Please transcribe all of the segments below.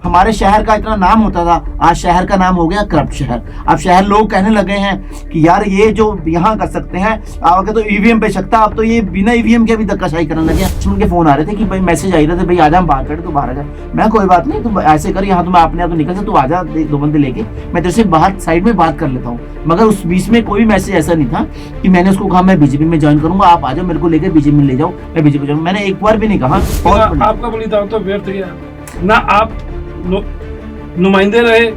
हमारे शहर का इतना नाम होता था, आज शहर का नाम हो गया करप्ट शहर। अब शहर लोग कहने लगे हैं कि यार ये जो यहाँ कर सकते हैं, आगे तो ईवीएम पे सकता, अब तो ये बिना ईवीएम के भी धक्काशाही करने लगे। उनके फोन आ रहे थे कि भाई मैसेज आई रहे थे, भाई आजा हम बाहर खड़े, तू बाहर आ जा। मैं कोई बात नहीं, तू ऐसे कर, यहाँ तो मैं अपने आप तो निकल से, तू आजा 2 बंदे लेके, मैं तेरे से बाहर साइड में बात कर लेता हूँ। मगर उस बीच में कोई मैसेज ऐसा नहीं था कि मैंने उसको कहा मैं बीजेपी में ज्वाइन करूंगा, आप आ जाओ मेरे को लेकर बीजेपी में ले जाओ, मैं बीजेपी जाऊँ। मैंने एक बार भी नहीं कहा। आपका बलिदान तो व्यर्थ गया ना, आप नुमाइंदे रहे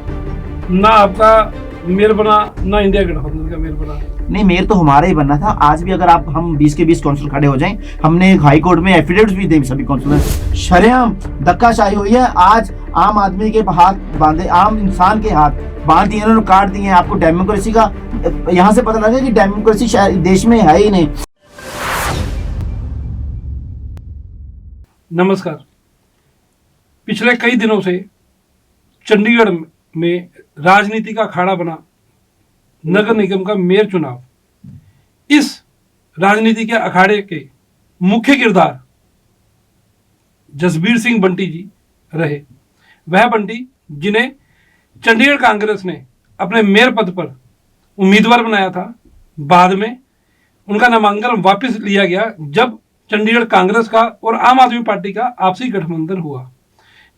ना, आपका मेयर बना ना, इंडिया गठबंधन का मेयर बना। नहीं, मेयर तो हमारा ही बनना था। आज भी अगर आप हम 20 के 20 काउंसिल खड़े हो जाएं, हमने हाई कोर्ट में एफिडेविट भी दे सभी काउंसिलर, शरेआम धक्काशाही हुई है। आज आम आदमी के हाथ बांधे, आम इंसान के हाथ बांध दिए, उन्होंने काट दिए हैं। आपको डेमोक्रेसी का यहाँ से पता लगा कि डेमोक्रेसी देश में है ही नहीं। नमस्कार। पिछले कई दिनों से चंडीगढ़ में राजनीति का अखाड़ा बना नगर निगम का मेयर चुनाव। इस राजनीति के अखाड़े के मुख्य किरदार जसबीर सिंह बंटी जी रहे। वह बंटी जिन्हें चंडीगढ़ कांग्रेस ने अपने मेयर पद पर उम्मीदवार बनाया था, बाद में उनका नामांकन वापस लिया गया जब चंडीगढ़ कांग्रेस का और आम आदमी पार्टी का आपसी गठबंधन हुआ।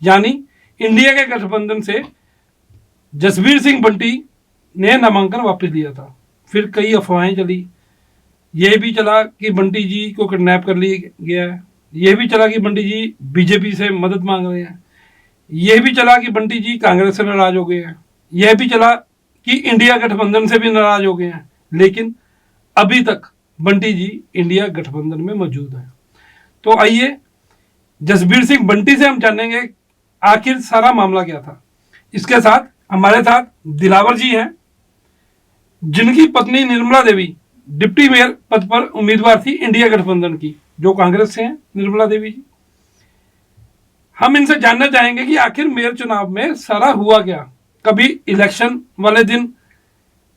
यानी इंडिया के गठबंधन से जसबीर सिंह बंटी ने नामांकन वापस लिया था। फिर कई अफवाहें चली, यह भी चला कि बंटी जी को किडनैप कर लिया गया है, यह भी चला कि बंटी जी बीजेपी से मदद मांग रहे हैं, यह भी चला कि बंटी जी कांग्रेस से नाराज हो गए हैं, यह भी चला कि इंडिया गठबंधन से भी नाराज हो गए हैं। लेकिन अभी तक बंटी जी इंडिया गठबंधन में मौजूद है। तो आइए जसबीर सिंह बंटी से हम जानेंगे आखिर सारा मामला क्या था। इसके साथ हमारे साथ दिलावर जी हैं, जिनकी पत्नी निर्मला देवी डिप्टी मेयर पद पर उम्मीदवार थी इंडिया गठबंधन की, जो कांग्रेस से हैं। निर्मला देवी जी, हम इनसे जानना चाहेंगे कि आखिर मेयर चुनाव में सारा हुआ क्या। कभी इलेक्शन वाले दिन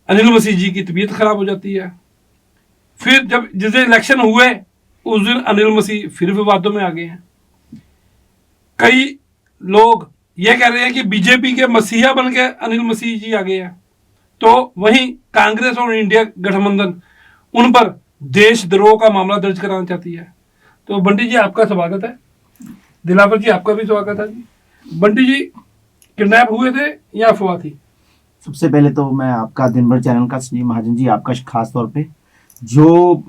अनिल मसीह जी की तबीयत खराब हो जाती है, फिर जब जिस दिन इलेक्शन हुए उस दिन अनिल मसीह फिर विवादों में आ गए हैं। कई लोग ये कह रहे हैं कि बीजेपी के मसीहा बन के अनिल मसीह जी आ गए हैं। तो वहीं कांग्रेस और इंडिया गठबंधन उन पर देशद्रोह का मामला दर्ज कराना चाहती है। तो बंटी जी आपका स्वागत है। दिलावर जी आपका भी स्वागत है जी। बंटी जी किडनैप हुए थे या अफवाह थी? सबसे पहले तो मैं आपका दिन भर चैनल का संजीव महाजन जी, आपका खास तौर पे जो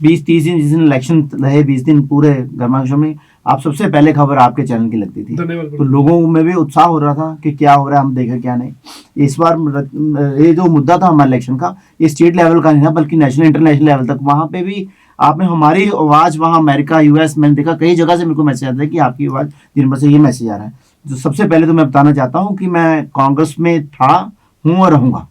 20-30 दिन जिस दिन इलेक्शन रहे, 20 दिन पूरे गर्माशों में आप सबसे पहले खबर आपके चैनल की लगती थी। तो लोगों में भी उत्साह हो रहा था कि क्या हो रहा है, हम देखें क्या नहीं। इस बार ये जो मुद्दा था हमारे इलेक्शन का, ये स्टेट लेवल का नहीं था बल्कि नेशनल इंटरनेशनल लेवल तक, वहाँ पे भी आपने हमारी आवाज़, वहाँ अमेरिका यूएस मैंने देखा कई जगह से मेरे को मैसेज आता है कि आपकी आवाज़ दिन भर से ये मैसेज आ रहा है। तो सबसे पहले तो मैं बताना चाहता हूँ कि मैं कांग्रेस में था, हूँ और रहूँगा।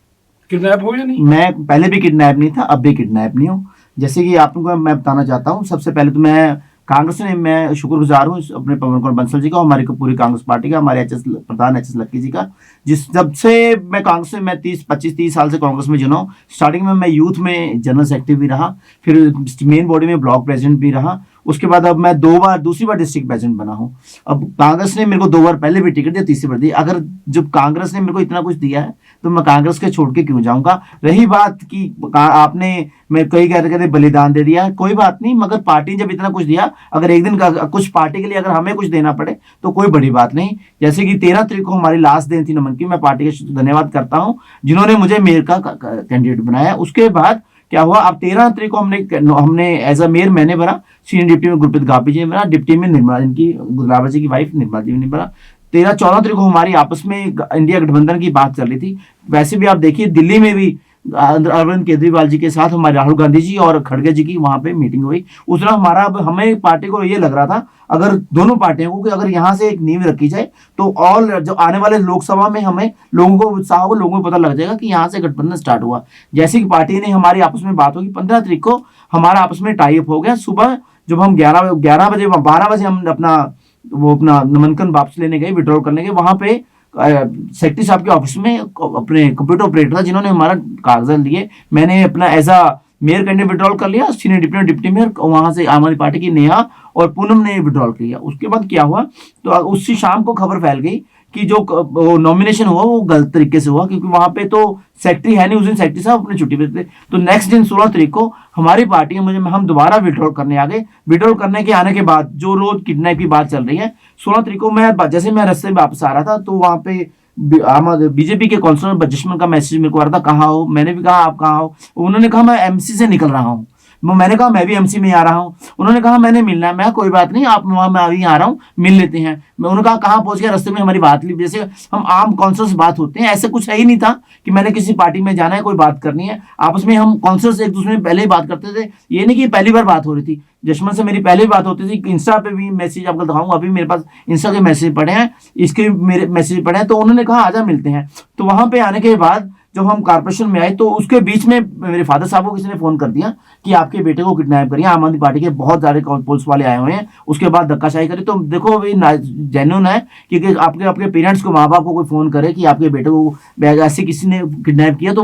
किडनैप हो या नहीं? मैं पहले भी किडनैप नहीं था, अब भी किडनैप नहीं हूँ। जैसे कि आपको मैं बताना चाहता हूँ, सबसे पहले तो मैं कांग्रेस ने मैं शुक्रगुजार हूँ अपने पवन कुमार बंसल जी का, हमारी पूरी कांग्रेस पार्टी का, हमारे प्रधान एच एस लक्की जी का। जब से मैं कांग्रेस में, मैं 25-30 साल से कांग्रेस में जुड़ा हूँ। स्टार्टिंग में मैं यूथ में जनरल सेक्रेटरी भी रहा, फिर मेन बॉडी में ब्लॉक प्रेसिडेंट भी रहा, उसके बाद अब मैं दूसरी बार डिस्ट्रिक्ट प्रेसिडेंट बना हूँ। अब कांग्रेस ने मेरे को 2 बार पहले भी टिकट दिया, तीसरी बार दी। अगर जब कांग्रेस ने मेरे को इतना कुछ दिया है तो मैं कांग्रेस के छोड़ के क्यों जाऊंगा। रही बात कि आपने, मैं कई कहते बलिदान दे दिया, कोई बात नहीं, मगर पार्टी जब इतना कुछ दिया, अगर एक दिन का कुछ पार्टी के लिए अगर हमें कुछ देना पड़े तो कोई बड़ी बात नहीं। जैसे कि 13 तारीख को हमारी लास्ट दिन थी नमन की, मैं पार्टी का धन्यवाद करता हूँ जिन्होंने मुझे मेयर का कैंडिडेट बनाया। उसके बाद क्या हुआ, अब 13 तारीख को हमने एज अ मेयर मैंने बना, सीनियर डिप्टी में गुरप्रीत गाबी जी ने बना, डिप्टी में निर्मला, इनकी गुलाबर जी की वाइफ निर्मला जी ने बना। 13-14 तारीख को हमारी आपस में इंडिया गठबंधन की बात चल रही थी। वैसे भी आप देखिए दिल्ली में भी अरविंद केजरीवाल जी के साथ हमारे राहुल गांधी जी और खड़गे जी की वहां पे मीटिंग हुई। उस तरह हमें पार्टी को ये लग रहा था, अगर दोनों पार्टियों को, कि अगर यहाँ से एक नींव रखी जाए तो और जो आने वाले लोकसभा में हमें लोगों को उत्साह हो, लोगों को पता लग जाएगा कि यहाँ से गठबंधन स्टार्ट हुआ। जैसे कि पार्टी ने हमारी आपस में बात होगी, 15 तारीख को हमारा आपस में टाई अप हो गया। सुबह जब हम 12 बजे हम अपना नामांकन वापस लेने गए, विड्रॉल करने गए, वहां पे सेक्रेटरी साहब के ऑफिस में अपने कंप्यूटर ऑपरेटर था जिन्होंने हमारा कागजात लिए। मैंने अपना as a mayor candidate withdrawal कर लिया, सीनियर डिप्टी मेयर, वहां से आम आदमी पार्टी की नेहा और पूनम ने विड्रॉल किया। उसके बाद क्या हुआ, तो उसी शाम को खबर फैल गई कि जो नॉमिनेशन हुआ वो गलत तरीके से हुआ, क्योंकि वहां पे तो सेक्रेटरी है नहीं, उस दिन सेक्रेटरी साहब अपनी छुट्टी पे थे। तो नेक्स्ट दिन 16 तारीख को हमारी पार्टी में हम दोबारा विड्रॉल करने आ गए। विड्रॉल करने के आने के बाद जो रोज किडनैप की बात चल रही है, 16 तारीख को जैसे मैं रास्ते में वापस आ रहा था तो वहां पे बीजेपी के काउंसिलर बजस्मन का मैसेज मेरे को आ रहा था, कहाँ हो? मैंने भी कहा आप कहाँ हो? उन्होंने कहा मैं एमसी से निकल रहा हूँ। मैंने कहा मैं भी एमसी में आ रहा हूँ। उन्होंने कहा मैंने मिलना है। मैं कोई बात नहीं, आप वहां मैं अभी आ रहा हूँ, मिल लेते हैं। मैं उन्होंने कहा कहाँ पहुंच गया? रास्ते में हमारी बात ली, जैसे हम आम काउंसिलर से बात होते हैं, ऐसे कुछ है ही नहीं था कि मैंने किसी पार्टी में जाना है, कोई बात करनी है। आपस में हम काउंसिलर से एक दूसरे में पहले ही बात करते थे, ये नहीं कि पहली बार बात हो रही थी। जशमन से मेरी पहले ही बात होती थी। इंस्टा पे भी मैसेज आपको दिखाऊंगा, अभी मेरे पास इंस्टा के मैसेज पड़े हैं, इसके मेरे मैसेज पड़े हैं। तो उन्होंने कहा आजा मिलते हैं। तो वहां पे आने के बाद जब हम कारपोरेशन में आए तो उसके बीच में मेरे फादर साहब को किसी ने फोन कर दिया कि आपके बेटे को किडनैप करिए, आम आदमी पार्टी के बहुत सारे पुलिस वाले आए हुए हैं। उसके बाद धक्काशाही करी। तो देखो अभी जेन्युइन है कि आपके पेरेंट्स को, माँ बाप को कोई फोन करे कि आपके बेटे को ऐसे किसी ने किडनैप किया, तो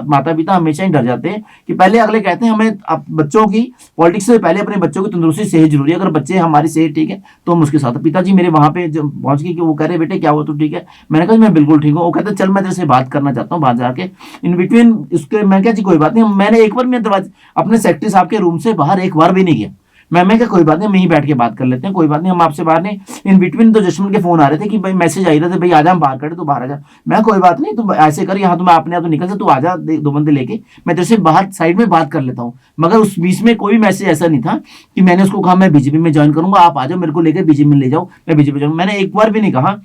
माता पिता हमेशा ही डर जाते हैं कि पहले अगले कहते हैं हमें बच्चों की पॉलिटिक्स से पहले अपने बच्चों की तंदुरुस्ती सेहत जरूरी है। अगर बच्चे हमारी सेहत ठीक है तो हम उसके साथ। पिताजी मेरे वहां पे जब पहुंच गए कि वो कह रहे बेटे क्या हुआ, तो ठीक है? मैंने कहा मैं बिल्कुल ठीक हूँ। वो कहते चल मैं तेरे से बात करना चाहता हूँ बाहर जाके। इन बिटवीन उसके मैं क्या जी कोई बात नहीं, मैंने एक बार मैं दरवाजे अपने सेक्रेटरी साहब के रूम से बाहर एक बार भी नहीं गया। मैं क्या कोई बात नहीं, हम यहीं बैठ के बात कर लेते हैं, कोई बात नहीं, हम आपसे बाहर नहीं। इन बिटवीन तो जशमन के फोन आ रहे थे कि भाई मैसेज आई रहे थे, भाई आजा हम बाहर खड़े, तो बाहर आ जा। मैं कोई बात नहीं, तू ऐसे कर, यहाँ तो मैं अपने आप तो निकल जा, तू आजा 2 बंदे लेके, मैं तेरे से बाहर साइड में बात कर लेता हूँ। मगर उस बीच में कोई मैसेज ऐसा नहीं था कि मैंने उसको कहा मैं बीजेपी में ज्वाइन करूंगा, आप आ जाओ मेरे को लेकर बीजेपी में ले जाओ, मैं बीजेपी जाऊँ, मैंने एक बार भी नहीं कहा।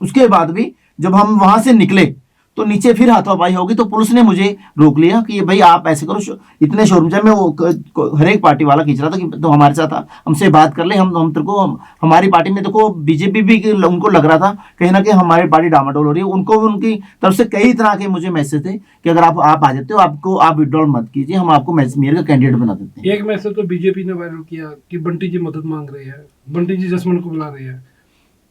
उसके बाद भी जब हम वहां से निकले तो नीचे फिर हाथापाई होगी, तो पुलिस ने मुझे रोक लिया कि भाई आप ऐसे करो, इतने शोरूम में वो हर एक पार्टी वाला खींच रहा था कि तो हमारे साथ हमसे बात कर ले, हम तेरे को हमारी पार्टी में देखो बीजेपी भी उनको लग रहा था कहीं ना कहीं हमारी पार्टी डामाडोल हो रही है। उनको भी उनकी तरफ से कई तरह के मुझे मैसेज थे कि अगर आप आ जाते हो, आप विड्रॉल मत कीजिए, हम आपको मेयर का कैंडिडेट बना देते हैं। एक मैसेज तो बीजेपी ने वायरल किया कि बंटी जी मदद मांग रही है, बंटी जी जसमन को बुला रही है।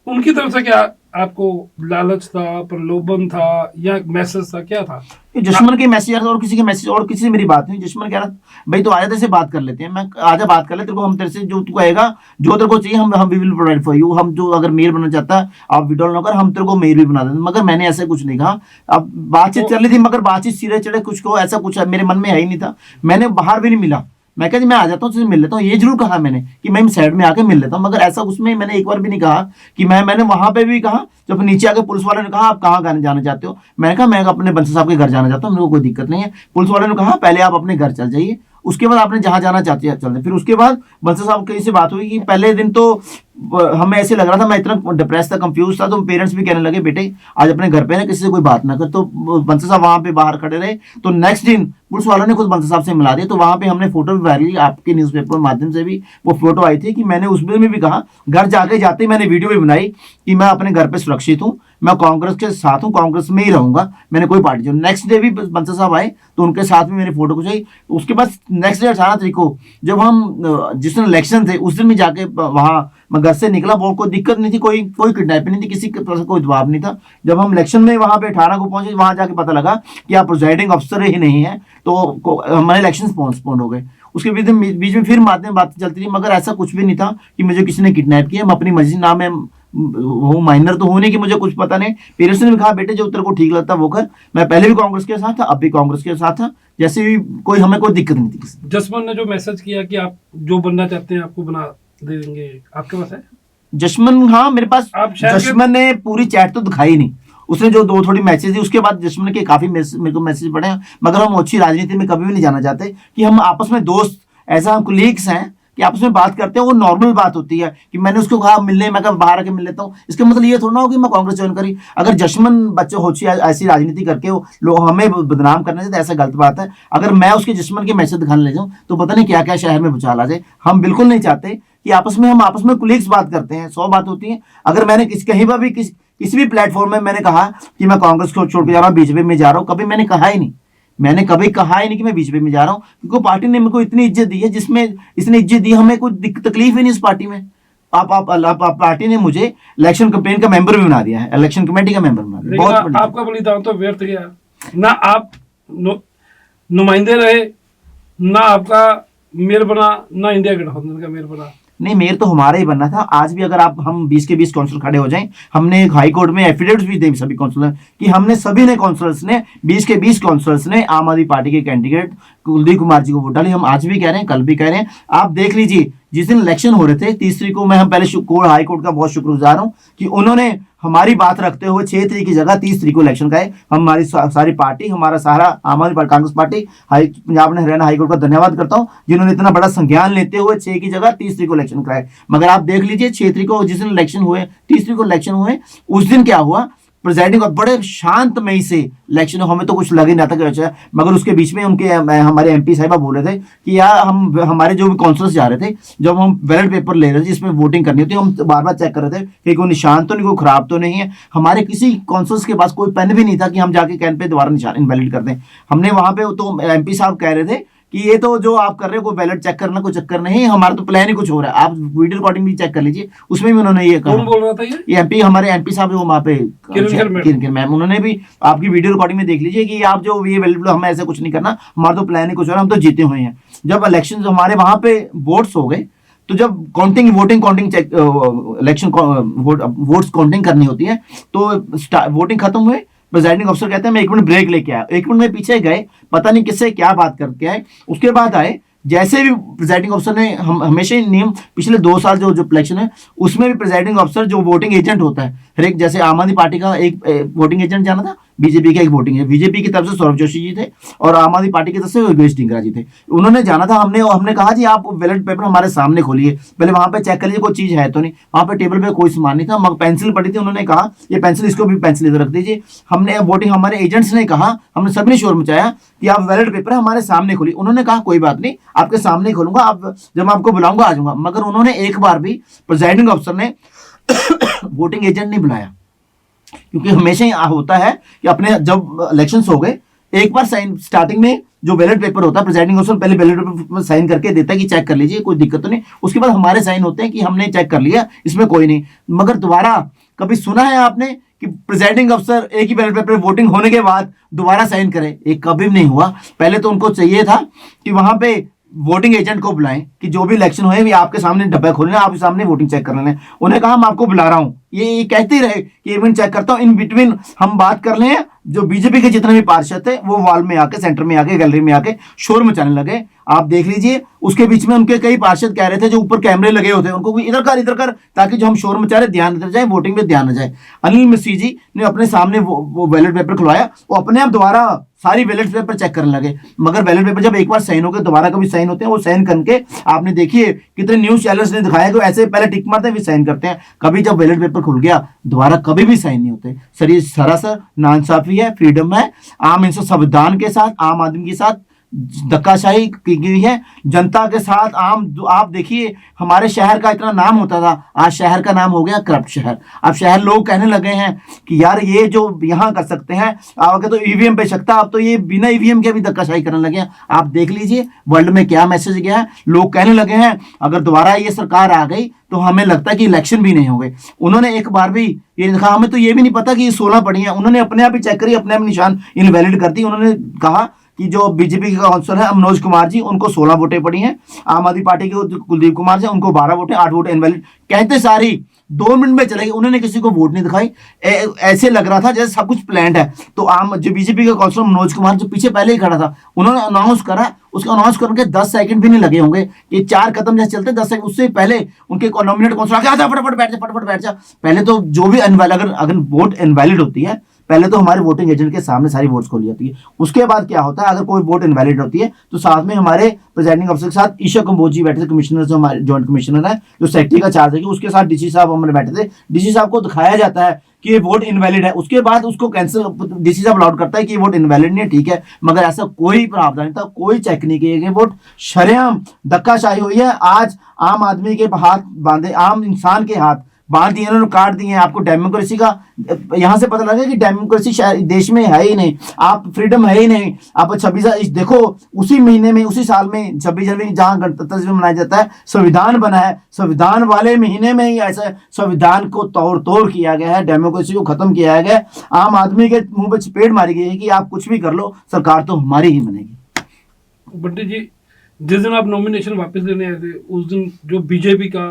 उनकी तरफ से क्या आपको लालच था, प्रलोभन था या मैसेज था, क्या था? जशमन के मैसेज और किसी के मैसेज और किसी से मेरी बात नहीं। जशमन कह रहा भाई तो आजा तेरे से बात कर लेते हैं। मैं आजा बात कर ले, तेरे को हम तेरे से जो तू कहेगा, जो तेरे को चाहिए हम we will provide for you. हम जो अगर मेयर बनना चाहता है आप विड्रॉल ना कर, हम तेरे को मेयर भी बना देंगे। मगर मैंने ऐसा कुछ नहीं कहा। अब बातचीत चल रही थी, मगर बातचीत सिरे चढ़े कुछ को ऐसा कुछ मेरे मन में है ही नहीं था। मैंने बाहर भी नहीं मिला, मैं कहा जी मैं आ जाता हूँ, तुझसे मिल लेता हूँ, ये जरूर कहा मैंने कि मैं साइड में आके मिल लेता हूँ। मगर ऐसा उसमें मैंने एक बार भी नहीं कहा कि मैंने वहां पे भी कहा जब नीचे आके पुलिस वाले ने कहा आप कहाँ जाना चाहते हो, मैंने कहा मैं अपने बंसल साहब के घर जाना चाहता हूँ, मेरे को कोई दिक्कत नहीं है। पुलिस वाले ने कहा पहले आप अपने घर चल जाइए, उसके बाद आपने जहां जाना चाहते हैं चलते। फिर उसके बाद बंसल साहब कहीं से बात हुई कि पहले दिन तो हमें ऐसे लग रहा था, मैं इतना डिप्रेस था, कंफ्यूज था, तो पेरेंट्स भी कहने लगे बेटे आज अपने घर पे ना किसी से कोई बात ना कर। तो बंसल साहब वहां पे बाहर खड़े रहे। तो नेक्स्ट दिन पुलिस वालों ने खुद बंसल साहब से मिला दिया। तो वहां पे हमने फोटो भी वायरल, आपके न्यूज़पेपर माध्यम से भी वो फोटो आई थी कि मैंने उसमें भी कहा, घर जाके जाते ही मैंने वीडियो भी बनाई कि मैं अपने घर पे सुरक्षित हूँ, मैं कांग्रेस के साथ हूँ, कांग्रेस में ही रहूंगा, मैंने कोई पार्टी। जो नेक्स्ट डे भी बंसल साहब आए तो उनके साथ भी मेरी फोटो खिंचाई। उसके बाद नेक्स्ट डे 18 तारीख को जब हम जिस दिन इलेक्शन थे उस दिन भी जाके वहां मैं घर से निकला, बहुत कोई दिक्कत नहीं थी, कोई किडनैपिंग नहीं थी, किसी के तरफ से कोई दबाव नहीं था। जब हम इलेक्शन में वहां पे 18 को पहुंचे, वहां जाके पता लगा कि आप प्रिजाइडिंग अफसर ही नहीं है, तो हमारे इलेक्शन पोस्टपोन हो गए। उसके बीच में फिर बातें चलती रही, मगर ऐसा कुछ भी नहीं था कि मुझे किसी ने किडनैप किया। मैं अपनी मर्जी, ना मैं वो माइनर तो होने की मुझे कुछ पता नहीं। पेरेंट्स ने भी कहा बेटे जो तेरे को ठीक लगता वो कर। मैं पहले भी कांग्रेस के साथ था, अब भी कांग्रेस के साथ था, जैसे भी हमें कोई दिक्कत नहीं थी। जसमन ने जो मैसेज किया कि आप जो बनना चाहते हैं आपको बना देंगे, आपके पास है? जसमन, हाँ मेरे पास। जसमन ने पूरी चैट तो दिखाई नहीं, उसने जो थोड़ी मैसेज दी उसके बाद जसमन के काफी मेरे को मैसेज पड़े हैं। मगर हम अच्छी राजनीति में कभी भी नहीं जाना चाहते कि हम आपस में दोस्त, ऐसा हम कोलीग्स हैं कि आपस में बात करते हैं, वो नॉर्मल बात होती है कि मैंने उसको कहा मिलने, मैं कहा बाहर आके मिल लेता हूँ, इसका मतलब ये थोड़ा ना हो कि मैं कांग्रेस ज्वाइन करी। अगर जसमन बच्चे होची ऐसी राजनीति करके लोग हमें बदनाम करने से, तो ऐसा गलत बात है। अगर मैं उसके जसमन के मैसेज दिखाने ले जाऊँ तो पता नहीं क्या क्या शहर में भूचाल आ जाए। हम बिल्कुल नहीं चाहते कि हम आपस में कुलीग्स बात करते हैं, 100 बात होती है। अगर मैंने कहीं पर भी किसी भी प्लेटफॉर्म में मैंने कहा कि मैं कांग्रेस को छोड़ के जा रहा हूँ, बीजेपी में जा रहा हूँ, कभी मैंने कहा ही नहीं। मैंने कभी कहा ही नहीं कि मैं बीजेपी में जा रहा हूं, क्योंकि पार्टी ने मेरे को इतनी इज्जत दी है, जिसमें इसने इज्जत दी हमें कोई तकलीफ ही नहीं इस पार्टी में। आप पार्टी ने मुझे इलेक्शन कैंपेन का मेंबर भी बना दिया है, इलेक्शन कमेटी का मेंबर बना दिया। बहुत बड़ी आपका बलिदान तो व्यर्थ गया ना। आप नुमाइंदे रहे ना, आपका मेयर बना ना, इंडिया गठबंधन का मेयर बना। नहीं, मेयर तो हमारा ही बनना था। आज भी अगर आप हम 20 के 20 काउंसलर खड़े हो जाएं, हमने हाई कोर्ट में एफिडेविट्स भी दे सभी काउंसलर कि हमने सभी ने काउंसलर्स ने 20 के 20 काउंसलर्स ने आम आदमी पार्टी के कैंडिडेट कुलदीप कुमार जी को वोट डाली। हम आज भी कह रहे हैं, कल भी कह रहे हैं। आप देख लीजिए, जिस दिन इलेक्शन हो रहे थे 30 तारीख को, मैं हम पहले हाई कोर्ट का बहुत शुक्रगुजार हूं कि उन्होंने हमारी बात रखते हुए 6 तारीख की जगह 30 तारीख को इलेक्शन का है। हमारी सारी पार्टी, हमारा सारा आम आदमी पार्टी कांग्रेस पार्टी पंजाब ने हरियाणा हाईकोर्ट का धन्यवाद करता हूं जिन्होंने इतना बड़ा संज्ञान लेते हुए 6 की जगह 30 तारीख को इलेक्शन कराए। मगर आप देख लीजिए 6 तारीख को जिस दिन इलेक्शन हुए, 30 तारीख को इलेक्शन हुए, उस दिन क्या हुआ, प्रेसिडेंट को बड़े शांतमयी से इलेक्शन, हमें तो कुछ लग ही नहीं था कि अच्छा, मगर उसके बीच में उनके हमारे एमपी साहिबा बोल रहे थे कि यार हमारे जो भी काउंसलर्स जा रहे थे, जब हम बैलेट पेपर ले रहे थे जिसमें वोटिंग करनी होती है, हम बार बार चेक कर रहे थे कि कोई निशान तो नहीं, कोई खराब तो नहीं है। हमारे किसी काउंसलर्स के पास कोई पेन भी नहीं था कि हम जाके कैन पे दोबारा निशान इनवैलिड कर दें। हमने वहां पे तो एमपी साहब कह रहे थे कि ये तो जो आप कर रहे हो कोई बैलेट चेक करना कोई चक्कर नहीं, हमारा तो प्लान ही कुछ हो रहा है। आप वीडियो रिकॉर्डिंग भी चेक कर लीजिए, उसमें भी उन्होंने ये कहा। कौन बोल रहा था ये एमपी, हमारे एमपी साहब जो वहाँ पे किरण मैम, उन्होंने भी आपकी वीडियो रिकॉर्डिंग में देख लीजिए कि आप जो ये वैलिड, हमें ऐसा कुछ नहीं करना, हमारा तो प्लान ही कुछ हो रहा है, हम तो जीते हुए हैं। जब इलेक्शन हमारे वहां पे वोट्स हो गए, तो जब voting counting check, election votes counting करनी होती है, तो वोटिंग खत्म हुए, प्रेजाइडिंग अफसर कहते हैं मैं 1 मिनट ब्रेक लेके आया। 1 मिनट में पीछे गए, पता नहीं किससे क्या बात करके आए, उसके बाद आए। जैसे भी प्रेजाइडिंग अफसर ने, हम हमेशा ही नियम पिछले 2 साल जो इलेक्शन है उसमें भी प्रेजाइडिंग अफसर जो वोटिंग एजेंट होता है, हर एक, जैसे आम आदमी पार्टी का एक वोटिंग एजेंट जाना था, बीजेपी का एक वोटिंग है, बीजेपी की तरफ से सौरभ जोशी जी थे और आम आदमी पार्टी की तरफ से योगेश ढिंगरा जी थे, उन्होंने जाना था। हमने कहा जी आप बैलेट पेपर हमारे सामने खोलिए, पहले वहां पे चेक कर लीजिए कोई चीज है तो नहीं। वहां पे टेबल पे कोई सामान नहीं था, मगर पेंसिल पड़ी थी, उन्होंने कहा ये पेंसिल, इसको भी पेंसिल इधर रख दीजिए। हमने वोटिंग, हमारे एजेंट्स ने कहा, हमने सबने शोर मचाया कि आप बैलेट पेपर हमारे सामने खोलिए। उन्होंने कहा कोई बात नहीं, आपके सामने खोलूंगा, आप जब आपको बुलाऊंगा आ जाऊंगा। मगर उन्होंने एक बार भी प्रेसिडेंट अफसर ने वोटिंग एजेंट नहीं बुलाया, क्योंकि हमेशा ही होता है कि अपने जब इलेक्शंस हो गए, एक बार साइन, स्टार्टिंग में जो बैलेट पेपर होता है प्रेसिडेंट अफसर पहले बैलेट पेपर साइन करके देता है कि चेक कर लीजिए कोई दिक्कत तो नहीं, उसके बाद हमारे साइन होते हैं कि हमने चेक कर लिया, इसमें कोई नहीं। मगर दोबारा कभी सुना है आपने कि प्रेसिडेंट अफसर एक ही बैलेट पेपर वोटिंग होने के बाद दोबारा साइन करे? एक कभी भी नहीं हुआ। पहले तो उनको चाहिए था कि वहां पे वोटिंग एजेंट को बुलाएं कि जो भी इलेक्शन हुए आपके सामने डब्बा खोलना, आप सामने वोटिंग चेक कर लें। उन्हें कहा मैं आपको बुला रहा हूं, ये कहते रहे कि एक मिनट चेक करता हूं, इन बिटवीन हम बात कर लें। जो बीजेपी के जितने भी पार्षद थे वो वॉल में आके, सेंटर में आके, गैलरी में आके शोर मचाने लगे। आप देख लीजिए, उसके बीच में उनके कई पार्षद कह रहे थे जो ऊपर कैमरे लगे होते हैं, उनको भी इधर कर, ताकि जो हम शोर मचा रहे ध्यान इधर जाए, वोटिंग में ध्यान न जाए। अनिल मिश्री जी ने अपने सामने वो बैलेट पेपर खुलवाया, वो अपने आप दोबारा सारी बैलेट पेपर चेक करने लगे। मगर बैलेट पेपर जब एक बार साइन हो गए, दोबारा कभी साइन होते हैं, वो साइन करके आपने देखिए कितने न्यूज चैनल्स ने दिखाया कि ऐसे पहले टिक मारते हैं फिर साइन करते हैं। कभी जब बैलेट पेपर खुल गया दोबारा कभी भी साइन नहीं होते। सर ये सरासर नाइंसाफी है, फ्रीडम है, आम इंसान संविधान के साथ, आम आदमी के साथ धक्काशाही की गई है, जनता के साथ। आप देखिए हमारे शहर का इतना नाम होता था, आज शहर का नाम हो गया करप्ट शहर। अब शहर लोग कहने लगे हैं कि यार ये जो यहाँ कर सकते हैं, आगे तो ईवीएम पे सकता, अब तो ये बिना ईवीएम के भी धक्काशाही करने लगे हैं। आप देख लीजिए वर्ल्ड में क्या मैसेज गया है। लोग कहने लगे हैं अगर दोबारा ये सरकार आ गई तो हमें लगता है कि इलेक्शन भी नहीं होंगे। उन्होंने एक बार भी ये कहा, हमें तो ये भी नहीं पता कि ये 16 पड़ी हैं, उन्होंने अपने आप ही चेक करी, अपने आप निशान इनवैलिड कर दी। उन्होंने कहा कि जो बीजेपी के काउंसलर है मनोज कुमार जी, उनको 16 वोटें पड़ी हैं, आम आदमी पार्टी के कुलदीप कुमार जी उनको 12 वोटें, 8 वोट इनवैलिड। कहते सारी 2 मिनट में चले गए, उन्होंने किसी को वोट नहीं दिखाई। ऐसे लग रहा था जैसे सब कुछ प्लान्ड है। तो आम जो बीजेपी का काउंसलर मनोज कुमार जो पीछे पहले ही खड़ा था, उन्होंने अनाउंस करा, उसका अनाउंस करने के 10 सेकंड भी नहीं लगे होंगे कि 4 कदम जैसे चलते 10 सेकंड, उससे पहले उनके नॉमिनेट काउंसलर आके आजा फटाफट बैठ जा। पहले तो जो भी अगर वोट इनवैलिड होती है, पहले तो हमारे वोटिंग एजेंट के सामने सारी वोट्स खोली जाती है। उसके बाद क्या होता है, अगर कोई वोट इनवैलिड होती है तो साथ में हमारे प्रेसिडेंट अफसर के साथ ईशा कंबोज जी बैठे थे, कमिश्नर जो हमारे जॉइंट कमिश्नर है, जो सेक्रेटरी का चार्ज है, उसके साथ डीसी साहब हमारे बैठे थे। डीसी साहब को दिखाया जाता है कि ये वोट इनवैलिड है, उसके बाद उसको कैंसिल, डीसी साहब अलाउड करता है कि ये वोट इनवैलिड नहीं है, ठीक है। मगर ऐसा कोई प्रावधान नहीं था, कोई चेक नहीं किए गए वोट, शरेआम धक्काशाही हुई है। आज आम आदमी के हाथ बांधे, आम इंसान के हाथ बांध दिए, उन्होंने काट दिए। आपको डेमोक्रेसी का यहां से पता लगा कि डेमोक्रेसी देश में है ही नहीं, आप फ्रीडम है ही नहीं। आप 26 देखो, उसी महीने में, उसी साल में 26 जनवरी जहां गणतंत्र दिवस मनाया जाता है, संविधान बना है, संविधान वाले महीने में ही ऐसा संविधान को तोड़ किया गया है, डेमोक्रेसी को खत्म किया गया। आम आदमी के मुंह पे चपेट मारी गई है कि आप कुछ भी कर लो, सरकार तो हमारी ही बनेगी। बंटी जी, जिस दिन आप नॉमिनेशन वापस लेने आए थे उस दिन जो बीजेपी का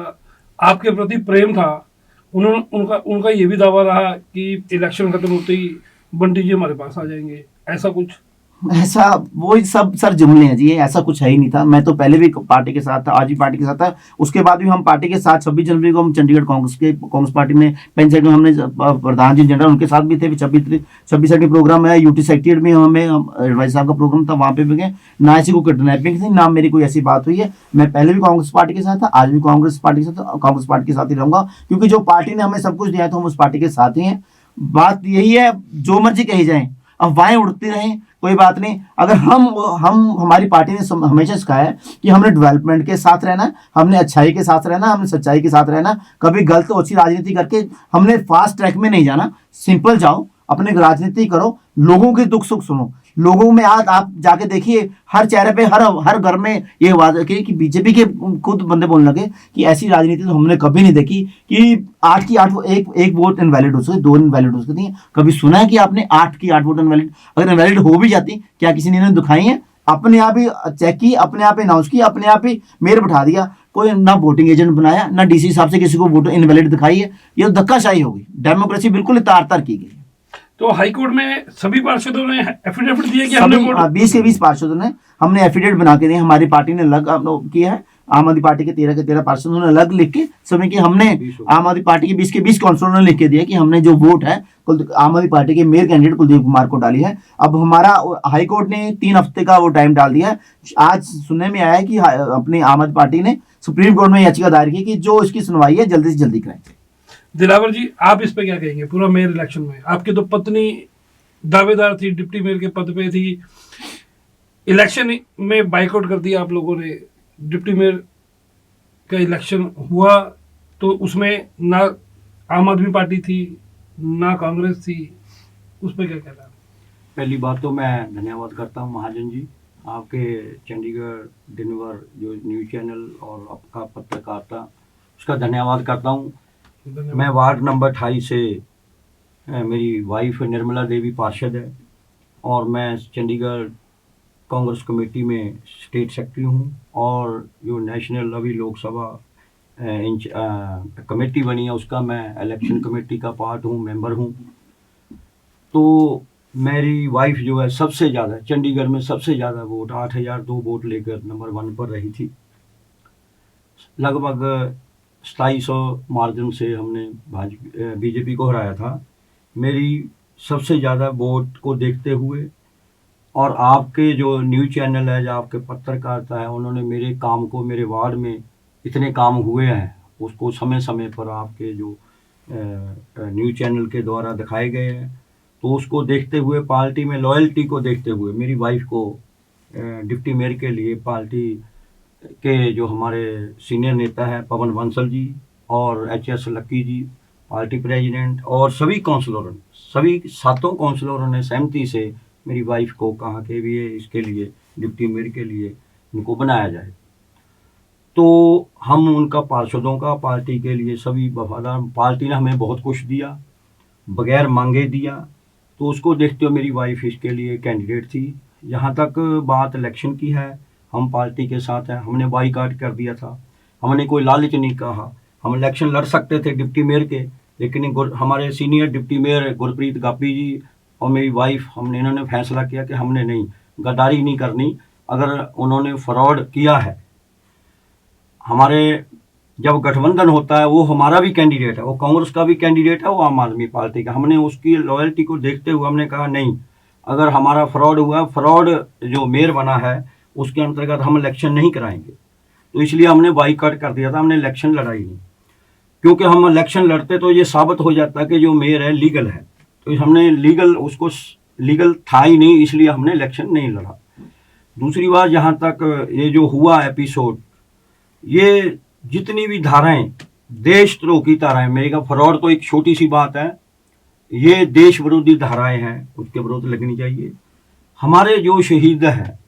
आपके प्रति प्रेम था, उन्होंने उनका उनका ये भी दावा रहा कि इलेक्शन खत्म होते ही बंटी जी हमारे पास आ जाएंगे, ऐसा कुछ? ऐसा वो सब सर जुमले हैं जी, ये ऐसा कुछ है ही नहीं था। मैं तो पहले भी पार्टी के साथ था, आज भी पार्टी के साथ था, उसके बाद भी हम पार्टी के साथ 26 जनवरी को हम चंडीगढ़ कांग्रेस पार्टी में पंचायत में हमने प्रधान जी जनरल उनके साथ भी थे। 26 प्रोग्राम है, यूटी सेक्रेटरी में हमें एडवाइस साहब का प्रोग्राम था, वहाँ पे भी गए। ना ऐसी कोई किडनैपिंग थी, ना मेरी कोई ऐसी बात हुई है। मैं पहले भी कांग्रेस पार्टी के साथ था, आज भी कांग्रेस पार्टी के साथ, कांग्रेस पार्टी के साथ ही रहूंगा, क्योंकि जो पार्टी ने हमें सब कुछ दिया था हम उस पार्टी के साथ ही हैं। बात यही है, जो मर्जी कही जाए, अफवाहें उड़ती रहें, कोई बात नहीं। अगर हम हमारी पार्टी ने हमेशा सिखाया है कि हमने डेवलपमेंट के साथ रहना, हमने अच्छाई के साथ रहना, हमने सच्चाई के साथ रहना, कभी गलत ओछी राजनीति करके हमने फास्ट ट्रैक में नहीं जाना। सिंपल जाओ, अपने राजनीति करो, लोगों के दुख सुख सुनो। लोगों में आज आप जाके देखिए, हर चेहरे पे, हर घर में ये बात है कि बीजेपी के खुद बंदे बोलने लगे कि ऐसी राजनीति तो हमने कभी नहीं देखी कि 8 की 8 एक वोट इनवैलिड हो सकती, 2 इनवैलिड हो सकती है। कभी सुना है कि आपने 8 की 8 वोट इनवैलिड? अगर इनवैलिड हो भी जाती, क्या किसी ने इन्हें दिखाई है? अपने आप ही चेक की, अपने आप ही अनाउंस की, अपने आप ही मेयर बैठा दिया। कोई ना वोटिंग एजेंट बनाया, ना डीसी साहब से किसी को वोट इनवैलिड दिखाई है। ये तो धक्काशाही होगी, डेमोक्रेसी बिल्कुल तार तार की गई। तो हाईकोर्ट में सभी पार्षदों ने एफिडेविट दिए कि हमने वोट 20 के 20 पार्षदों ने हमने एफिडेविट बना के दिए। हमारी पार्टी ने अलग किया है, आम आदमी पार्टी के 13 के 13 पार्षदों ने अलग लिख के समय कि हमने आम आदमी पार्टी के 20 काउंसिलरों ने लिख के दिया कि हमने जो वोट है आम आदमी पार्टी के मेयर कैंडिडेट कुलदीप कुमार को डाली है। अब हमारा हाईकोर्ट ने 3 हफ्ते का वो टाइम डाल दिया है। आज सुनने में आया है कि अपनी आम आदमी पार्टी ने सुप्रीम कोर्ट में याचिका दायर की कि जो इसकी सुनवाई है जल्दी से जल्दी कराएं। दिलावर जी, आप इस पे क्या कहेंगे? पूरा मेयर इलेक्शन में आपकी तो पत्नी दावेदार थी, डिप्टी मेयर के पद पे थी, इलेक्शन में बाइकआउट कर दिया आप लोगों ने। डिप्टी मेयर का इलेक्शन हुआ तो उसमें ना आम आदमी पार्टी थी ना कांग्रेस थी, उस पर क्या कहना है? पहली बात तो मैं धन्यवाद करता हूँ महाजन जी, आपके चंडीगढ़ दिनभर जो न्यूज़ चैनल और आपका पत्रकारिता, उसका धन्यवाद करता हूँ। मैं वार्ड नंबर 28 से मेरी वाइफ निर्मला देवी पार्षद है और मैं चंडीगढ़ कांग्रेस कमेटी में स्टेट सेक्रेटरी हूँ और जो नेशनल अभी लोकसभा कमेटी बनी है उसका मैं इलेक्शन कमेटी का पार्ट हूँ, मेंबर हूँ। तो मेरी वाइफ जो है सबसे ज़्यादा चंडीगढ़ में सबसे ज़्यादा वोट 8002 वोट लेकर नंबर 1 पर रही थी। लगभग 2700 मार्जिन से हमने बीजेपी को हराया था। मेरी सबसे ज़्यादा वोट को देखते हुए और आपके जो न्यूज़ चैनल है, जो आपके पत्रकारिता है, उन्होंने मेरे काम को, मेरे वार्ड में इतने काम हुए हैं उसको समय समय पर आपके जो न्यूज़ चैनल के द्वारा दिखाए गए हैं। तो उसको देखते हुए, पार्टी में लॉयल्टी को देखते हुए, मेरी वाइफ को डिप्टी मेयर के लिए पार्टी के जो हमारे सीनियर नेता हैं पवन बंसल जी और HS लक्की जी, पार्टी प्रेसिडेंट और सभी काउंसलरों ने, सभी 7 काउंसलरों ने सहमति से मेरी वाइफ को कहा कि भी इसके लिए डिप्टी मेयर के लिए इनको बनाया जाए। तो हम उनका पार्षदों का पार्टी के लिए सभी वफादार, पार्टी ने हमें बहुत कुछ दिया, बगैर मांगे दिया। तो उसको देखते हुए मेरी वाइफ इसके लिए कैंडिडेट थी। यहाँ तक बात इलेक्शन की है, हम पार्टी के साथ हैं, हमने बाईकाट कर दिया था, हमने कोई लालच नहीं कहा। हम इलेक्शन लड़ सकते थे डिप्टी मेयर के, लेकिन हमारे सीनियर डिप्टी मेयर गुरप्रीत गापी जी और मेरी वाइफ, इन्होंने फैसला किया कि हमने नहीं, गद्दारी नहीं करनी। अगर उन्होंने फ्रॉड किया है, हमारे जब गठबंधन होता है वो हमारा भी कैंडिडेट है, वो कांग्रेस का भी कैंडिडेट है, वो आम आदमी पार्टी का, हमने उसकी लॉयल्टी को देखते हुए हमने कहा नहीं, अगर हमारा फ्रॉड हुआ, फ्रॉड जो मेयर बना है उसके अंतर्गत हम इलेक्शन नहीं कराएंगे। तो इसलिए हमने बाईकाट कर दिया था, हमने इलेक्शन लड़ाई नहीं, क्योंकि हम इलेक्शन लड़ते तो ये साबित हो जाता कि जो मेयर है लीगल है। तो हमने उसको लीगल था ही नहीं, इसलिए हमने इलेक्शन नहीं लड़ा। दूसरी बात, जहाँ तक ये जो हुआ एपिसोड, ये जितनी भी धाराएं देशद्रोह की धाराएं, मेरे का फ्रॉड तो एक छोटी सी बात है, ये देश विरोधी धाराएं हैं, उसके विरोध लगनी चाहिए। हमारे जो शहीद हैं,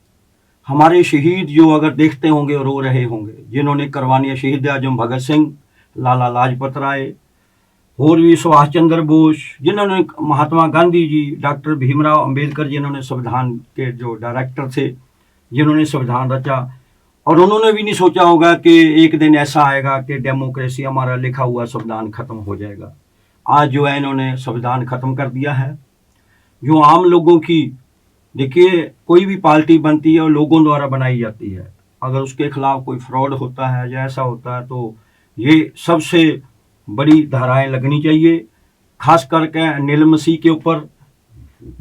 हमारे शहीद जो अगर देखते होंगे और रो रहे होंगे, जिन्होंने करवानी है, शहीद आजम भगत सिंह, लाला लाजपत राय और भी सुभाष चंद्र बोस, जिन्होंने महात्मा गांधी जी, डॉक्टर भीमराव अंबेडकर जिन्होंने संविधान के जो डायरेक्टर थे, जिन्होंने संविधान रचा, और उन्होंने भी नहीं सोचा होगा कि एक दिन ऐसा आएगा कि डेमोक्रेसी, हमारा लिखा हुआ संविधान खत्म हो जाएगा। आज जो है इन्होंने संविधान खत्म कर दिया है। जो आम लोगों की, देखिए कोई भी पार्टी बनती है और लोगों द्वारा बनाई जाती है, अगर उसके खिलाफ कोई फ्रॉड होता है या ऐसा होता है तो ये सबसे बड़ी धाराएं लगनी चाहिए। खास करके अनिल मसीह के ऊपर,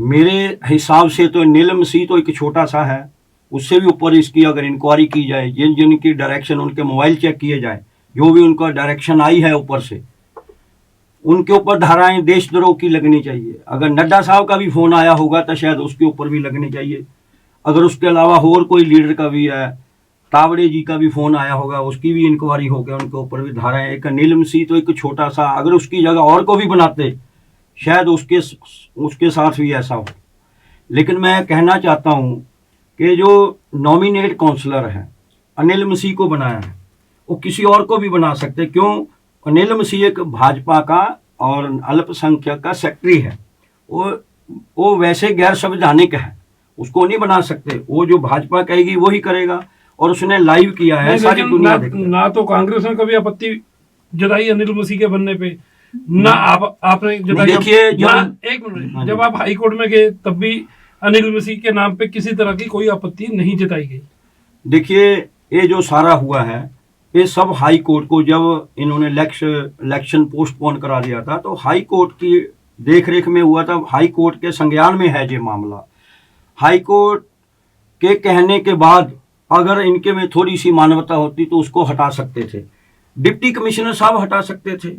मेरे हिसाब से तो अनिल मसीह तो एक छोटा सा है, उससे भी ऊपर इसकी अगर इंक्वायरी की जाए, जिन जिनकी डायरेक्शन, उनके मोबाइल चेक किए जाए, जो भी उनका डायरेक्शन आई है ऊपर से, उनके ऊपर धाराएं देशद्रोह की लगनी चाहिए। अगर नड्डा साहब का भी फ़ोन आया होगा तो शायद उसके ऊपर भी लगनी चाहिए। अगर उसके अलावा और कोई लीडर का भी है, तावड़े जी का भी फ़ोन आया होगा, उसकी भी इंक्वायरी हो गया, उनके ऊपर भी धाराएं। एक अनिल मसीह तो एक छोटा सा, अगर उसकी जगह और को भी बनाते शायद उसके साथ भी ऐसा हो। लेकिन मैं कहना चाहता हूँ कि जो नॉमिनेट काउंसलर है, अनिल मसीह को बनाया है, वो किसी और को भी बना सकते। क्यों? अनिल मसीह एक भाजपा का और अल्पसंख्यक का सेक्रेटरी है, वो वैसे गैर संवैधानिक है, उसको नहीं बना सकते। वो जो भाजपा कहेगी वही करेगा, और उसने लाइव किया है, सारी दुनिया देख रही है। ना तो कांग्रेस ने कभी आपत्ति जताई अनिल मसीह के बनने पे, ना आपने जताई। देखिए एक मिनट, जब आप हाई कोर्ट में गए तब भी अनिल मसीह के नाम पे किसी तरह की कोई आपत्ति नहीं जताई गई। देखिए ये जो सारा हुआ है, ये सब हाई कोर्ट को, जब इन्होंने इलेक्शन पोस्टपोन करा दिया था तो हाई कोर्ट की देखरेख में हुआ था, हाई कोर्ट के संज्ञान में है ये मामला। हाई कोर्ट के कहने के बाद अगर इनके में थोड़ी सी मानवता होती तो उसको हटा सकते थे, डिप्टी कमिश्नर साहब हटा सकते थे,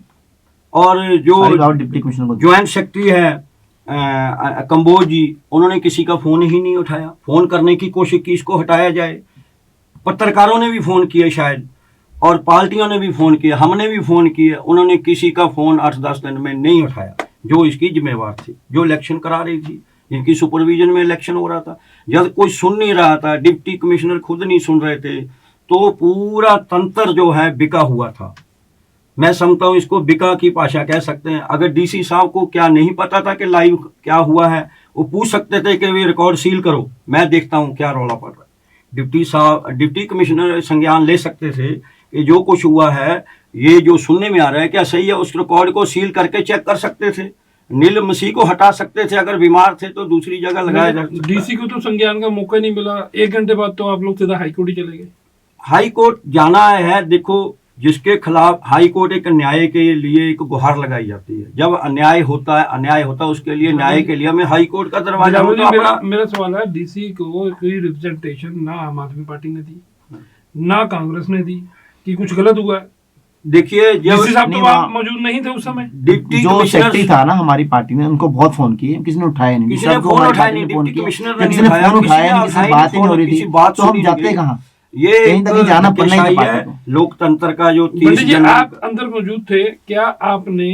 और जो डिप्टी कमिश्नर ज्वाइंट सेक्रेटरी है कंबोज जी, उन्होंने किसी का फ़ोन ही नहीं उठाया। फ़ोन करने की कोशिश की इसको हटाया जाए, पत्रकारों ने भी फ़ोन किए शायद, और पार्टियों ने भी फ़ोन किए, हमने भी फ़ोन किए, उन्होंने किसी का फ़ोन 8-10 दिन में नहीं उठाया। जो इसकी जिम्मेवार थी, जो इलेक्शन करा रही थी, जिनकी सुपरविजन में इलेक्शन हो रहा था, जब कोई सुन नहीं रहा था, डिप्टी कमिश्नर खुद नहीं सुन रहे थे, तो पूरा तंत्र जो है बिका हुआ था। मैं समझता हूँ इसको बिका की भाषा कह सकते हैं। अगर डीसी साहब को क्या नहीं पता था कि लाइव क्या हुआ है, वो पूछ सकते थे कि वे रिकॉर्ड सील करो, मैं देखता हूँ क्या रौला पड़ रहा है। डिप्टी कमिश्नर संज्ञान ले सकते थे कि जो कुछ हुआ है, ये जो सुनने में आ रहा है क्या सही है, उस रिकॉर्ड को सील करके चेक कर सकते थे। नील मसीह को हटा सकते थे, अगर बीमार थे तो दूसरी जगह लगाया जा सकता। डीसी को तो संज्ञान का मौका नहीं मिला, 1 घंटे बाद तो आप लोग सीधा हाईकोर्ट ही चले गए। हाई कोर्ट जाना है, देखो जिसके खिलाफ हाई कोर्ट एक न्याय के लिए एक गुहार लगाई जाती है। जब अन्याय होता है उसके लिए न्याय के लिए हमें हाई कोर्ट का दरवाजा मेरा सवाल है, डीसी को कोई रिप्रेजेंटेशन ना आम आदमी पार्टी ने दी, ना कांग्रेस ने दी, कि कुछ गलत हुआ है? देखिए जब साहब तो वहाँ मौजूद नहीं थे उस समय। डिप्टी जो सेक्रेटरी था ना हमारी पार्टी ने, उनको बहुत फोन किए, किसी ने उठाया नहीं, किसी ने फोन उठाया नहीं, डिप्टी कमिश्नर ने किसी ने फोन उठाया नहीं, किसी बात ही नहीं हो रही थी, तो हम जाते कहाँ? ये कहीं तक जाना पड़ना ही है लोकतंत्र का। जो 30 जनवरी आप अंदर मौजूद थे, क्या आपने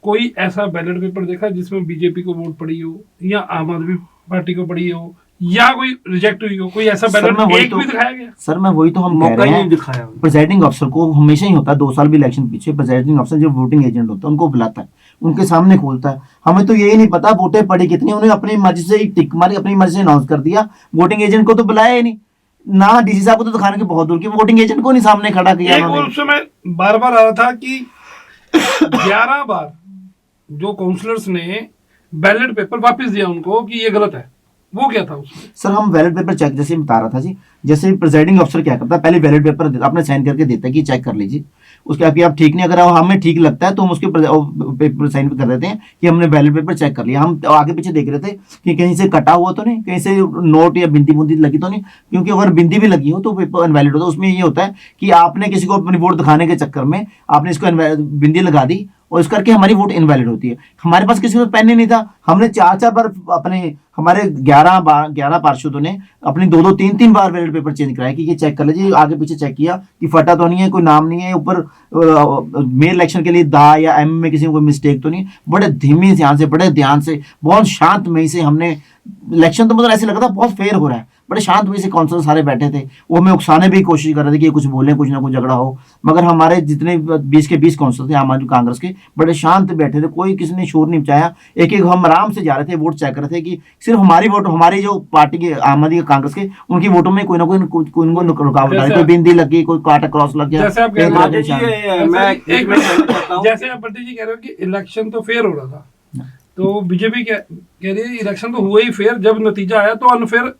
कोई ऐसा बैलेट पेपर देखा जिसमें बीजेपी को वोट पड़ी हो, या आम आदमी पार्टी को पड़ी हो, या कोई रिजेक्ट हुई हो? कोई ऐसा बैलेट एक भी दिखाया गया? सर मैं वही तो हम कह रहे हैं, प्रिजाइडिंग अफसर को हमेशा ही होता है, 2 साल भी इलेक्शन पीछे, प्रिजाइडिंग अफसर जो वोटिंग एजेंट होता है उनको बुलाता है, उनके सामने खोलता है। हमें तो यही नहीं पता वोटें पड़ी कितनी, उन्हें अपनी मर्जी से टिक मारी, अपनी मर्जी से अनाउंस कर दिया। वोटिंग एजेंट को तो बुलाया ही नहीं ना, डीसी साहब को तो दिखाने की बहुत दूर की, वोटिंग एजेंट को नहीं सामने खड़ा किया। एक और उस समय बार बार आ रहा था कि 11 बार जो काउंसलर्स ने बैलेट पेपर वापस दिया उनको कि ये गलत है, वो क्या था उसमें? सर हम बैलेट पेपर चेक, जैसे बता रहा था जी, जैसे प्रिजाइडिंग अफसर क्या करता है, पहले बैलेट पेपर अपने साइन करके देता है कि चेक कर लीजिए, उसके आप ठीक नहीं, अगर हमें ठीक लगता है तो हम उसके पेपर साइन कर देते हैं कि हमने बैलेट पेपर चेक कर लिया। हम आगे पीछे देख रहे थे कि कहीं से कटा हुआ तो नहीं, कहीं से नोट या बिंदी बुंदी लगी तो नहीं, क्योंकि अगर बिंदी भी लगी हो तो पेपर इनवैलिड होता है। उसमें ये होता है कि आपने किसी को अपनी वोट दिखाने के चक्कर में आपने इसको बिंदी लगा दी और इस करके हमारी वोट इनवैलिड होती है। हमारे पास किसी को पेन ही नहीं था, हमने 4 बार अपने हमारे 11 पार्षदों ने अपनी 2-2, 3-3 बार बैलेट पेपर चेंज कराया कि ये चेक कर लीजिए, आगे पीछे चेक किया कि फटा तो नहीं है, कोई नाम नहीं है ऊपर, मेयर इलेक्शन के लिए दा या एम में किसी को कोई मिस्टेक तो नहीं। बड़े धीमे ध्यान से, बड़े ध्यान से, बहुत शांतमयी से हमने इलेक्शन, तो मतलब ऐसे लगा था बहुत फेयर हो रहा है, बड़े शांत हुए से काउंसलर सारे बैठे थे, वो हमें उकसाने भी कोशिश कर रहे थे कि ये कुछ बोले, कुछ ना कुछ झगड़ा हो, मगर हमारे जितने 20 के 20 काउंसलर थे आम आदमी कांग्रेस के, बड़े शांत बैठे थे, कोई किसी ने शोर नहीं मचाया। एक एक हम आराम से जा रहे थे, वोट चेक कर रहे थे कि सिर्फ हमारी वोट, हमारी जो पार्टी के आम आदमी कांग्रेस के, उनकी वोटों में कोई ना कोई रुकावट आ रही, कोई बिंदी लग गई, कोई काटा क्रॉस लग गया। जैसे आप कह रहे हैं, राजेश जी, मैं एक मिनट कहना चाहता हूँ। जैसे आप पंडित जी कह रहे हो कि इलेक्शन तो फेयर हो रहा था, तो बीजेपी कह रही है इलेक्शन तो हुआ ही फेयर, जब नतीजा आया तो अनफेयर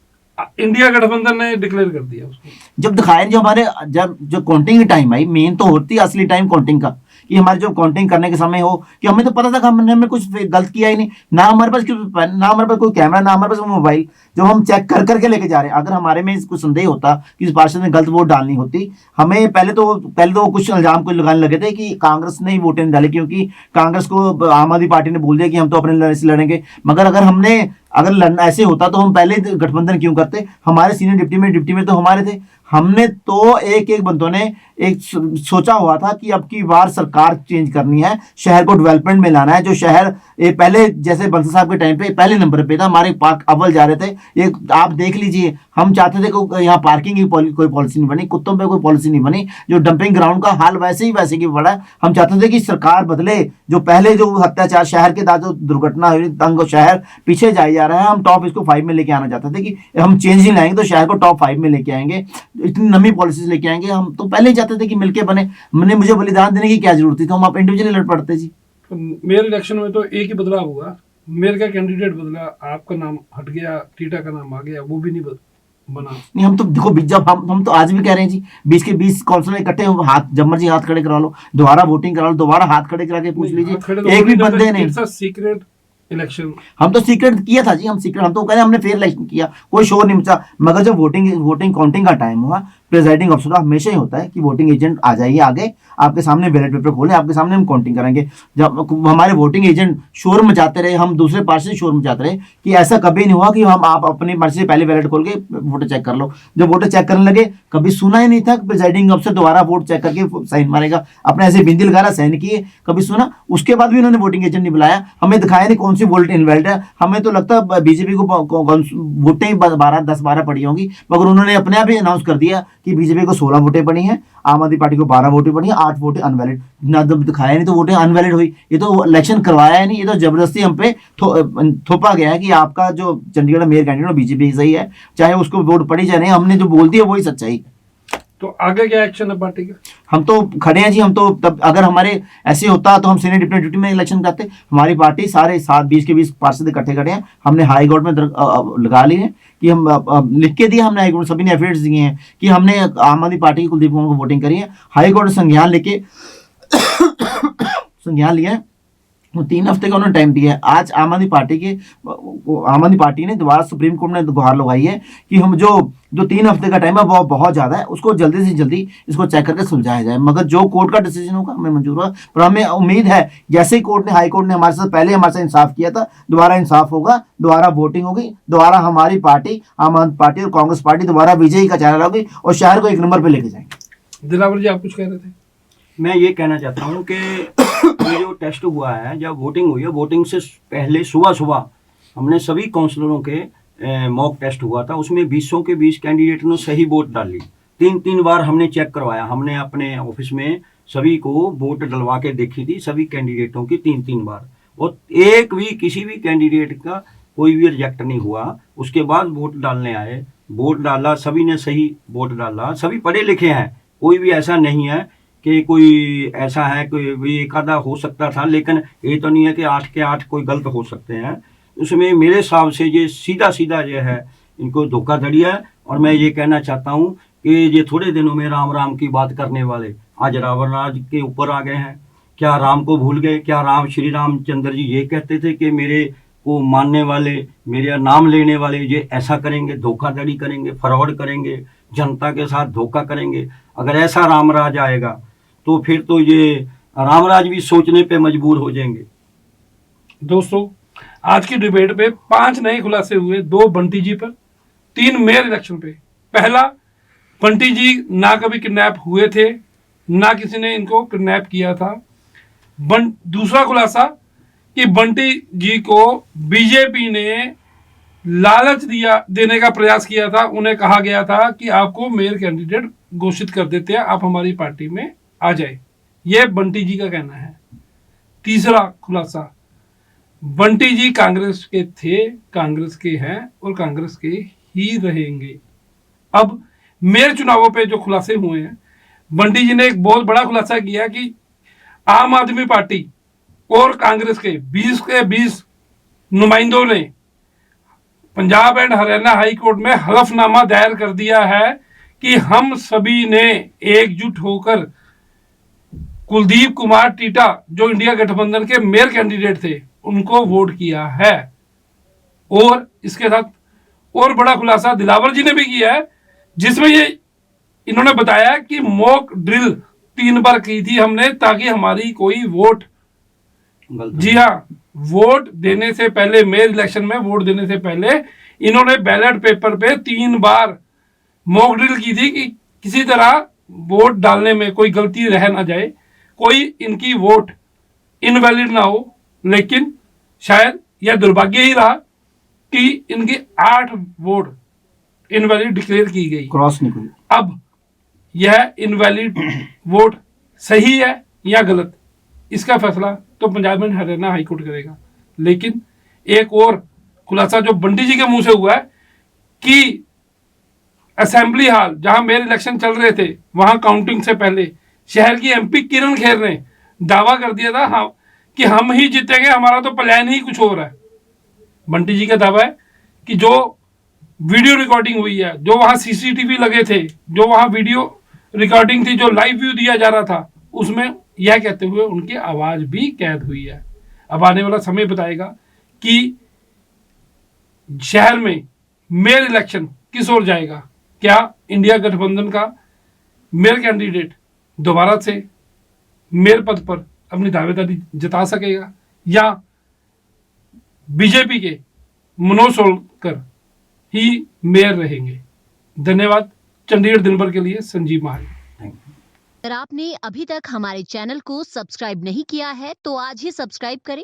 इंडिया गठबंधन ने डिक्लेयर कर दिया उसको। जब दिखाया जो हमारे, जब जो काउंटिंग की टाइम आई, मेन तो होती है असली टाइम काउंटिंग का, कि हमारे जो काउंटिंग करने के समय हो, कि हमें तो पता था कि हमने कुछ गलत किया ही नहीं, ना हमारे पास कोई कैमरा, ना हमारे पास मोबाइल, जो हम चेक कर करके लेके जा रहे हैं। अगर हमारे में कुछ संदेह होता कि इस पार्षद ने गलत वोट डालनी होती, हमें पहले तो कुछ इल्जाम को लगाने लगे थे कि कांग्रेस ने ही वोटें नहीं डाली, क्योंकि कांग्रेस को आम आदमी पार्टी ने बोल दिया कि हम तो अपने लड़ाई से लड़ेंगे। मगर अगर लड़ना ऐसे होता तो हम पहले गठबंधन क्यों करते? हमारे सीनियर डिप्टी में तो हमारे थे, हमने तो एक बंदों ने एक सोचा हुआ था कि अब की बार सरकार चेंज करनी है, शहर को डेवलपमेंट में लाना है। जो शहर पहले जैसे बंसल साहब के टाइम पे पहले नंबर पे था, हमारे पार्क अव्वल जा रहे थे, ये आप देख लीजिए। हम चाहते थे कि यहाँ पार्किंग की कोई पॉलिसी नहीं बनी, कुत्तों पे कोई पॉलिसी नहीं बनी, जो डंपिंग ग्राउंड का हाल वैसे की बड़ा है। हम चाहते थे कि सरकार बदले, जो पहले जो अत्याचार शहर के साथ जो दुर्घटना हुई, तंग शहर पीछे जाए जा रहा है, हम टॉप इसको 5 में लेके आना चाहते थे कि हम चेंज नहीं लाएंगे तो शहर को टॉप 5 में लेके आएंगे, इतनी नई पॉलिसीज लेके आएंगे। हम तो पहले ही चाहते थे कि मिलके बने, मुझे बलिदान देने की क्या जरूरत थी, तो हम आप इंडिविजुअली लड़ पड़ते जी। मेयर इलेक्शन में तो एक ही बदलाव हुआ, मेयर का कैंडिडेट बदला, आपका नाम हट गया, टीटा का नाम आ गया, वो भी नहीं बना। नहीं, हम तो देखो, जब हम तो आज भी कह रहे हैं जी, 20 के 20 काउंसिलर इकट्ठे हो, हाथ जब मर्जी हाथ खड़े करा लो, दोबारा वोटिंग करा लो, दोबारा हाथ खड़े करा के पूछ लीजिए, एक भी बंदे नहीं। सीक्रेट इलेक्शन हम तो सीक्रेट किया था जी, हम तो कह रहे हमने फेयर इलेक्शन किया, कोई शोर नहीं मचा। मगर जब वोटिंग काउंटिंग का टाइम हुआ, प्रिजाइडिंग ऑफिसर का हमेशा ही होता है कि वोटिंग एजेंट आ जाइए आगे, आपके सामने बैलेट पेपर खोले, आपके सामने हम काउंटिंग करेंगे। जब हमारे वोटिंग एजेंट शोर मचाते रहे, हम दूसरे पार्टी से शोर मचाते रहे, कि ऐसा कभी नहीं हुआ कि आप अपनी मर्जी से पहले बैलेट खोल के वोटर चेक कर लो। जब वोटर चेक करने लगे, कभी सुना ही नहीं था कि प्रिजाइडिंग ऑफिसर दोबारा वोट चेक करके साइन मारेगा, अपने ऐसे बिंदी लगा रहा, साइन किए, कभी सुना? उसके बाद भी उन्होंने वोटिंग एजेंट नहीं बुलाया, हमें दिखाया नहीं कौन सी वोट इनवैलिड है। हमें तो लगता है बीजेपी को वोटें 10-12 पड़ी होंगी, मगर उन्होंने अपने आप ही अनाउंस कर दिया कि बीजेपी को 16 वोटें पड़ी हैं, आम आदमी पार्टी को 12 वोटें पड़ी हैं, 8 वोटें अनवैलिड। ना जब दिखाया नहीं तो वोटें अनवैलिड हुई। ये तो इलेक्शन करवाया है नहीं, ये तो जबरदस्ती हम पे थोपा गया है कि आपका जो चंडीगढ़ मेयर कैंडिडेट बीजेपी सही है, चाहे उसको वोट पड़ी चाहे नहीं, हमने जो बोल दिया वही सच्चाई। तो आगे क्या एक्शन है पार्टी का? हम तो खड़े हैं जी, हम तो तब अगर हमारे ऐसे होता तो हम सीनियर डिप्टी ड्यूटी में इलेक्शन करते। हमारी पार्टी सारे 20 के 20 पार्षद इकट्ठे खड़े हैं, हमने हाई कोर्ट में लगा लिए हैं कि हम लिख के दिया, हमने हाई कोर्ट सभी ने एफिडेविट्स दिए हैं कि हमने आम आदमी पार्टी की कुलदीप को वोटिंग करी है। हाई कोर्ट संज्ञान लेके संज्ञान लिया है, 3 हफ्ते का उन्होंने टाइम दिया है। आज आम आदमी पार्टी ने दोबारा सुप्रीम कोर्ट में गुहार लगाई है कि हम जो 3 हफ्ते का टाइम है वो बहुत ज्यादा है, उसको जल्दी से जल्दी इसको चेक करके सुलझाया जाए। मगर जो कोर्ट का डिसीजन होगा हमें मंजूर होगा, पर हमें उम्मीद है जैसे ही हाई कोर्ट ने हमारे साथ पहले हमारे साथ इंसाफ किया था, दोबारा इंसाफ होगा, दोबारा वोटिंग होगी, दोबारा हमारी पार्टी आम आदमी पार्टी और कांग्रेस पार्टी दोबारा विजयी का चेहरा होगी और शहर को 1 नंबर पे लेके जाएंगे। दिलावर जी, आप कुछ कह रहे थे? मैं ये कहना चाहता हूँ कि ये जो टेस्ट हुआ है, जब वोटिंग हुई है, वोटिंग से पहले सुबह हमने सभी काउंसलरों के मॉक टेस्ट हुआ था, उसमें 20 के 20 कैंडिडेट ने सही वोट डाली। 3 बार हमने चेक करवाया, हमने अपने ऑफिस में सभी को वोट डलवा के देखी थी, सभी कैंडिडेटों की 3 बार, और एक भी किसी भी कैंडिडेट का कोई भी रिजेक्ट नहीं हुआ। उसके बाद वोट डालने आए, वोट डाला, सभी ने सही वोट डाला, सभी पढ़े लिखे हैं, कोई भी ऐसा नहीं है कि कोई ऐसा है कोई एक आधा हो सकता था, लेकिन ये तो नहीं है कि 8 के 8 कोई गलत हो सकते हैं। उसमें मेरे हिसाब से ये सीधा जो है इनको धोखाधड़ी है। और मैं ये कहना चाहता हूँ कि ये थोड़े दिनों में राम की बात करने वाले आज रावण राज के ऊपर आ गए हैं। क्या राम को भूल गए? क्या श्री रामचंद्र जी ये कहते थे कि मेरे को मानने वाले, मेरा नाम लेने वाले ये ऐसा करेंगे, धोखाधड़ी करेंगे, फ्रॉड करेंगे, जनता के साथ धोखा करेंगे? अगर ऐसा रामराज आएगा तो फिर तो ये रामराज भी सोचने पे मजबूर हो जाएंगे। दोस्तों, आज की डिबेट पे 5 नए खुलासे हुए, 2 बंटी जी पर, 3 मेयर इलेक्शन पे। पहला, बंटी जी ना कभी किडनैप हुए थे, ना किसी ने इनको किडनैप किया था। दूसरा खुलासा कि बंटी जी को बीजेपी ने लालच देने का प्रयास किया था। उन्हें कहा गया था कि आपको मेयर कैंडिडेट घोषित कर देते हैं, आप हमारी पार्टी में आ जाए। यह बंटी जी का कहना है। तीसरा खुलासा, बंटी जी कांग्रेस के थे, कांग्रेस के हैं और कांग्रेस के ही रहेंगे। अब मेयर चुनावों पे जो खुलासे हुए हैं, बंटी जी ने एक बहुत बड़ा खुलासा किया कि आम आदमी पार्टी और कांग्रेस के 20 के 20 नुमाइंदों ने Punjab and Haryana high court में हलफनामा दायर कर दिया है कि हम सभी ने एकजुट होकर कुलदीप कुमार टीटा, जो इंडिया गठबंधन के मेयर कैंडिडेट थे, उनको वोट किया है। और इसके साथ और बड़ा खुलासा दिलावर जी ने भी किया है, जिसमें ये इन्होंने बताया कि मॉक ड्रिल 3 बार की थी हमने, ताकि हमारी कोई वोट, जी हाँ, वोट देने से पहले, मेयर इलेक्शन में वोट देने से पहले इन्होंने बैलेट पेपर पे 3 बार मॉक ड्रिल की थी कि किसी तरह वोट डालने में कोई गलती रह ना जाए, कोई इनकी वोट इनवैलिड ना हो। लेकिन शायद यह दुर्भाग्य ही रहा कि इनकी 8 वोट इनवैलिड डिक्लेयर की गई, क्रॉस नहीं हुई। अब यह इनवैलिड वोट सही है या गलत, इसका फैसला तो Punjab and Haryana high court करेगा। लेकिन एक और खुलासा जो बंटी जी के मुंह से हुआ है कि असेंबली हॉल जहां मेयर इलेक्शन चल रहे थे, वहां काउंटिंग से पहले शहर की एमपी किरण खेर ने दावा कर दिया था हाँ कि हम ही जीतेंगे, हमारा तो प्लान ही कुछ और है। बंटी जी का दावा है कि जो वीडियो रिकॉर्डिंग हुई है, जो वहां सीसीटीवी लगे थे, जो वहां वीडियो रिकॉर्डिंग थी, जो लाइव व्यू दिया जा रहा था, उसमें यह कहते हुए उनकी आवाज भी कैद हुई है। अब आने वाला समय बताएगा कि शहर में मेयर इलेक्शन किस ओर जाएगा। क्या इंडिया गठबंधन का मेयर कैंडिडेट दोबारा से मेयर पद पर अपनी दावेदारी जता सकेगा, या बीजेपी के मनोज सोलकर ही मेयर रहेंगे। धन्यवाद। चंडीगढ़ दिन भर के लिए संजीव महाल। अगर आपने अभी तक हमारे चैनल को सब्सक्राइब नहीं किया है तो आज ही सब्सक्राइब करें,